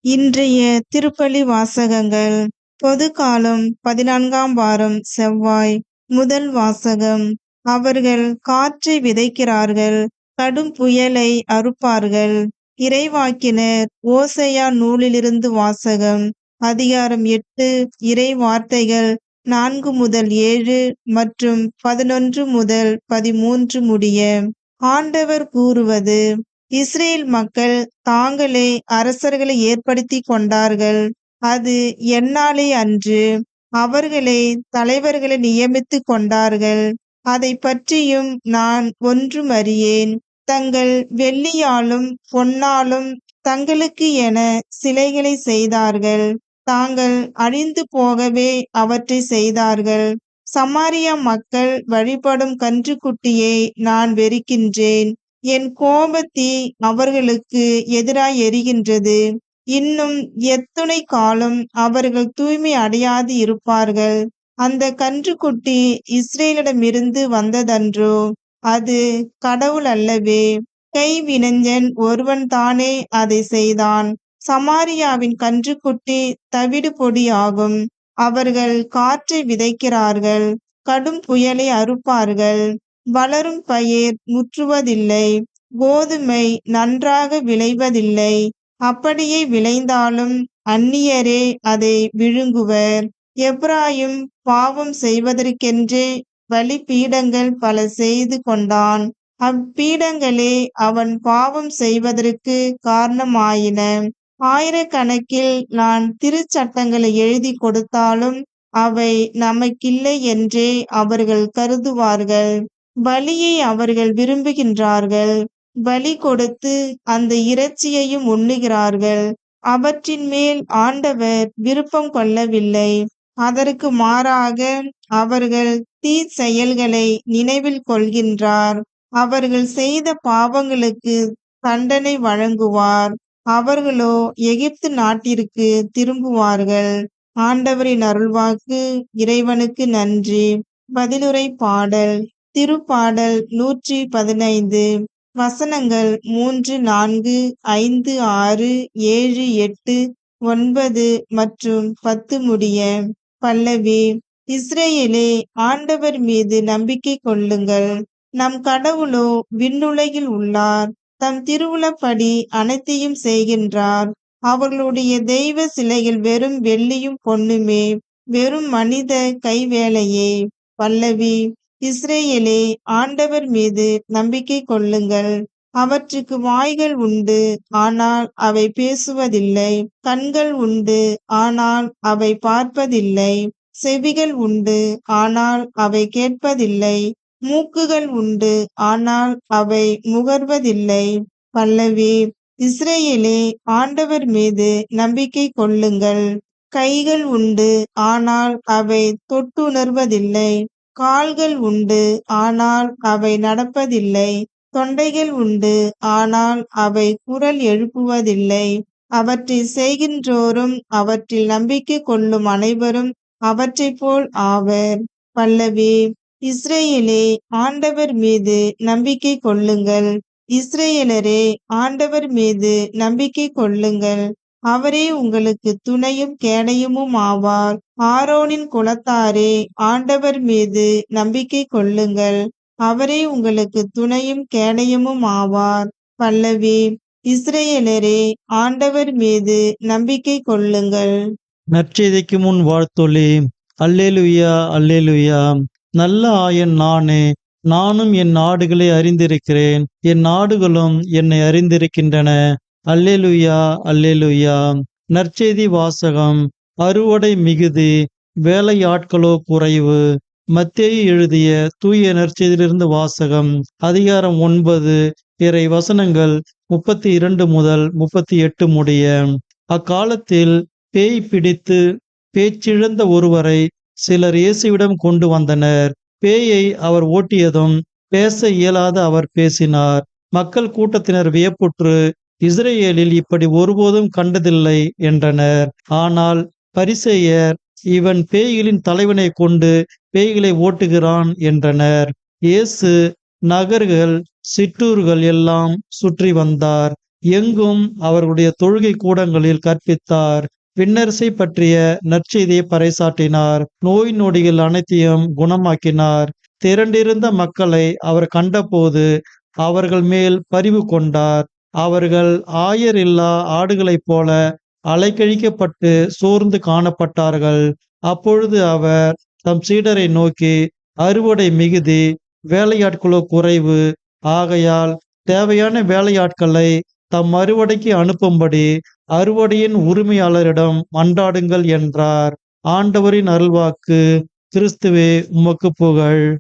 இன்றைய திருப்பலி வாசகங்கள். பொது காலம் 14ஆம் வாரம் செவ்வாய். முதல் வாசகம். அவர்கள் காற்றை விதைக்கிறார்கள், கடும் புயலை அறுப்பார்கள். இறைவாக்கினர் ஓசையா நூலிலிருந்து வாசகம். அதிகாரம் 8, இறை வார்த்தைகள் 4 முதல் 7 மற்றும் 11 முதல் 13 முடிய. ஆண்டவர் கூறுவது: இஸ்ரேல் மக்கள் தாங்களே அரசர்களை ஏற்படுத்தி கொண்டார்கள். அது என்னாலே அன்று. அவர்களே தலைவர்களை நியமித்து கொண்டார்கள். அதை பற்றியும் நான் ஒன்றும் அறியேன். தங்கள் வெள்ளியாலும் பொன்னாலும் தங்களுக்கு என சிலைகளை செய்தார்கள். தாங்கள் அழிந்து போகவே அவற்றை செய்தார்கள். சமாரியா மக்கள் வழிபடும் கன்றுக்குட்டியை நான் வெறுக்கின்றேன். என் கோபத்தீ அவர்களுக்கு எதிராய் எரிகின்றது. இன்னும் எத்துணை காலம் அவர்கள் தூய்மை அடையாது இருப்பார்கள்? அந்த கன்றுக்குட்டி இஸ்ரேலிடமிருந்து வந்ததன்றோ? அது கடவுள் அல்லவே. கைவினைஞன் ஒருவன் தானே அதை செய்தான். சமாரியாவின் கன்றுக்குட்டி தவிடு பொடி ஆகும். அவர்கள் காற்றை விதைக்கிறார்கள், கடும் புயலை அறுப்பார்கள். வளரும் பயிர் முற்றுவதில்லை, கோதுமை நன்றாக விளைவதில்லை. அப்படியே விளைந்தாலும் அந்நியரே அதை விழுங்குவர். எப்ராயிம் பாவம் செய்வதற்கென்றே பலிபீடங்கள் பல செய்து கொண்டான். அப்பீடங்களே அவன் பாவம் செய்வதற்கு காரணமாயின. ஆயிரக்கணக்கில் நான் திருச்சட்டங்களை எழுதி கொடுத்தாலும் அவை நமக்கில்லை என்றே அவர்கள் கருதுவார்கள். பலியை அவர்கள் விரும்புகின்றார்கள், பலி கொடுத்து அந்த இறைச்சியையும் உண்ணுகிறார்கள். அவற்றின் மேல் ஆண்டவர் விருப்பம் கொள்ளவில்லை. அதற்கு மாறாக அவர்கள் தீச்செயல்களை நினைவில் கொள்கின்றார். அவர்கள் செய்த பாவங்களுக்கு தண்டனை வழங்குவார். அவர்களோ எகிப்து நாட்டிற்கு திரும்புவார்கள். ஆண்டவரின் அருள்வாக்கு. இறைவனுக்கு நன்றி. பதிலுரை பாடல். திருப்பாடல் 115. வசனங்கள் 3, 4, 5, 6, 7, 8, 9 மற்றும் 10 முடிய. பல்லவி. இஸ்ரேலே, ஆண்டவர் மீது நம்பிக்கை கொள்ளுங்கள். நம் கடவுளோ விண்ணுலகில் உள்ளார். தம் திருவுளப்படி அனைத்தையும் செய்கின்றார். அவர்களுடைய தெய்வ சிலைகள் வெறும் வெள்ளியும் பொன்னுமே, வெறும் மனித கைவேலையே. பல்லவி. இஸ்ரேலே, ஆண்டவர் மீது நம்பிக்கை கொள்ளுங்கள். அவற்றுக்கு வாய்கள் உண்டு, ஆனால் அவை பேசுவதில்லை. கண்கள் உண்டு, ஆனால் அவை பார்ப்பதில்லை. செவிகள் உண்டு, ஆனால் அவை கேட்பதில்லை. மூக்குகள் உண்டு, ஆனால் அவை முகர்வதில்லை. பல்லவி. இஸ்ரேலே, ஆண்டவர் மீது நம்பிக்கை கொள்ளுங்கள். கைகள் உண்டு, ஆனால் அவை தொட்டுணர்வதில்லை. கால்கள் உண்டு, ஆனால் அவை நடப்பதில்லை. தொண்டைகள் உண்டு, ஆனால் அவை குரல் எழுப்புவதில்லை. அவற்றை செய்கின்றோரும் அவற்றில் நம்பிக்கை கொள்ளும் அனைவரும் அவற்றைப் போல் ஆவர். பல்லவி. இஸ்ரேலே, ஆண்டவர் மீது நம்பிக்கை கொள்ளுங்கள். இஸ்ரேலரே, ஆண்டவர் மீது நம்பிக்கை கொள்ளுங்கள். அவரே உங்களுக்கு துணையும் கேடயமும் ஆவார். ஆரோனின் குலத்தாரே, ஆண்டவர் மீது நம்பிக்கை கொள்ளுங்கள். அவரே உங்களுக்கு துணையும் கேடயமும் ஆவார். பல்லவி. இஸ்ரேலரே, ஆண்டவர் மீது நம்பிக்கை கொள்ளுங்கள். நற்செய்திக்கு முன் வாழ்த்தொலி. அல்லேலுயா, அல்லேலுயா. நல்ல ஆயன் நானே, நானும் என் நாடுகளை அறிந்திருக்கிறேன், என் நாடுகளும் என்னை அறிந்திருக்கின்றன. அல்லேலுயா, அல்லேலுயா. நற்செய்தி வாசகம். அறுவடை மிகுதி, வேலையாட்களோ குறைவு. மத்தேயு எழுதிய தூய நற்செய்தியிலிருந்து வாசகம். அதிகாரம் 9, இறை வசனங்கள் 32 முதல் 38 முடிய. அக்காலத்தில் பேய் பிடித்து பேச்சிழந்த ஒருவரை சிலர் இயேசுவிடம் கொண்டு வந்தனர். பேயை அவர் ஓட்டியதும் பேச இயலாத அவர் பேசினார். மக்கள் கூட்டத்தினர் வியப்புற்று, இஸ்ரேலில் இப்படி ஒருபோதும் கண்டதில்லை என்றனர். ஆனால் பரிசேயர், இவன் பேய்களின் தலைவனை கொண்டு பேய்களை ஓட்டுகிறான் என்றனர். இயேசு நகர்கள் சிற்றூர்கள் எல்லாம் சுற்றி வந்தார். எங்கும் அவர்களுடைய தொழுகை கூடங்களில் கற்பித்தார். விண்ணரசை பற்றிய நற்செய்தியை பறைசாற்றினார். நோய் நொடிகள் அனைத்தையும் குணமாக்கினார். திரண்டிருந்த மக்களை அவர் கண்டபோது அவர்கள் மேல் பரிவு கொண்டார். அவர்கள் ஆயர் இல்லா ஆடுகளைப் போல அலைக்கழிக்கப்பட்டு சோர்ந்து காணப்பட்டார்கள். அப்பொழுது அவர் தம் சீடரை நோக்கி, அறுவடை மிகுதி, வேலையாட்களோ குறைவு. ஆகையால் தேவையான வேலையாட்களை தம் அறுவடைக்கு அனுப்பும்படி அறுவடையின் உரிமையாளரிடம் மன்றாடுங்கள் என்றார். ஆண்டவரின் அருள்வாக்கு. கிறிஸ்துவே உமக்கு புகழ்.